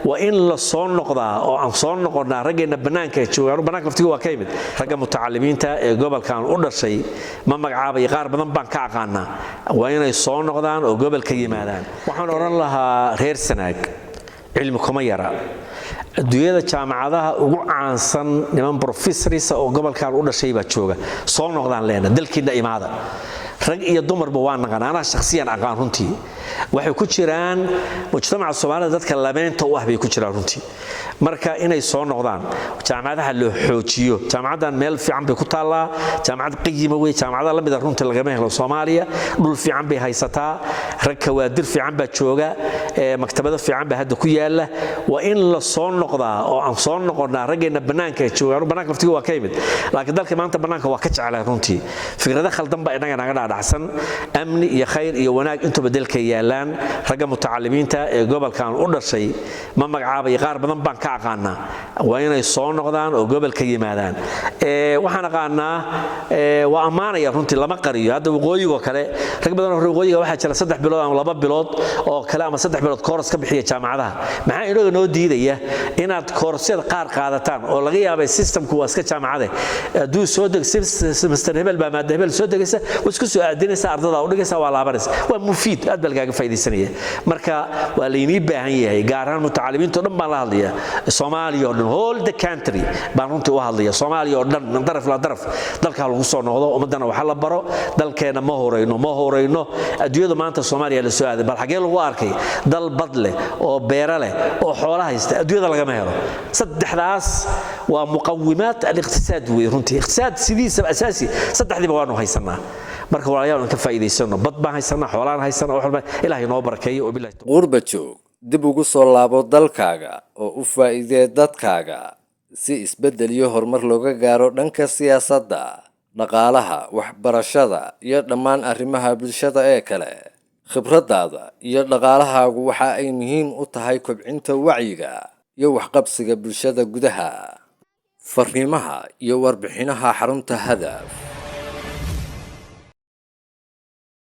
وإن لصون نقضة أو عن صون نقضنا رجعنا بنانك شو يعني بنانك لفتي وكيمد رجع متعلمين تا قبل كان أول شيء ما مقعب يقار بدن بنك عقنا وين يصون نقضان وقبل كيمادان وحنا نقول لها غير سناك علمكم يرى الدنيا جامعاتها ugu caansan niman professors oo gobolkan u dhashay baa jooga soo noqdaan leena dalkiina imaada rag iyo dumarba waa naqanaana shakhsiyan aqaan runtii waxay ku jiraan mujtamaca Soomaaliyeed dadka labeenta u ah bay ku jiraan runtii marka inay soo noqdaan jaamacadaha loo xoojiyo jaamacadan meel fiican bay ku taalaa jaamacad qiimo weey jaamacada la mid ah runtii laga helo Soomaaliya dhul fiican bay haysataa rag kawaadir fiican baa jooga maktabada fiican baa hadda ku yaala waa in la soo noqdaa oo aan soo noqonaa ragayna banaanka joogaan banaanka laftiga waa ka yimid laakiin dalka maanta banaanka waa ka jecelahay runtii fikrada khaldan baa inaga naga dhaadhacsan amni iyo khayr iyo wanaag inta bedelka yaalaan raga mutacalimiinta ee gobolkan u dhashay ma magacaabay qaar badan baan ka aqaana waa inay soo noqdaan oo gobolka yimaadaan waxaan aqaanaa waa amaanaya runtii lama qariyo hadda waqooyiga kale rag badan oo waqooyiga waxa jira 3 bilood ama 2 bilood oo kale ama 3 bilood koors ka bixiya jaamacadaha maxaa inoo noo diidaya inaad koorsada qaar qaadataan oo laga yaabay systemku waa iska jaamacade aduu soo deg semester hebel baa maada hebel soo degaysa isku soo aadinaysa ardada u dhigaysa waa laabanaysa waa mufiid aad balgaaga faa'iideysanaya marka waa leeyni baahan yahay gaar ahaan mutacalimiinta dhan baan la hadlaya Soomaaliya oo dhan whole the country baan runtii u hadlaya Soomaaliya oo dhan min daraf la daraf dalka lagu soo noqdo umadana waxa la baro dalkeena ma horeyno adduunyada maanta Soomaaliya la soo aaday bal xagee lagu arkay dal bad leh oo beera leh oo xoolaha haysta adduunyada laga ma helo saddexdaas waa muqawimaat al-iqtisaad runtii iqtisaad sidiisa asaasi saddexdiiba waanu haysanaa marka walaalayaal ka faa'iideysano bad baan haysanaa xoolaan haysanaa wax walba ilaahay noo barakeeyo oo billaah qurba joog dib ugu soo laabo dalkaaga oo u faa'iideey dadkaaga si isbedel iyo horumar looga gaaro dhanka siyaasadda dhaqaalaha waxbarashada iyo dhammaan arrimaha bulshada ee kale khibradaada iyo dhaqaalahaagu waxa ay muhiim u tahay kobcinta wacyiga iyo waxqabsiga bulshada gudaha fariimaha iyo warbixinaha xarunta hadaf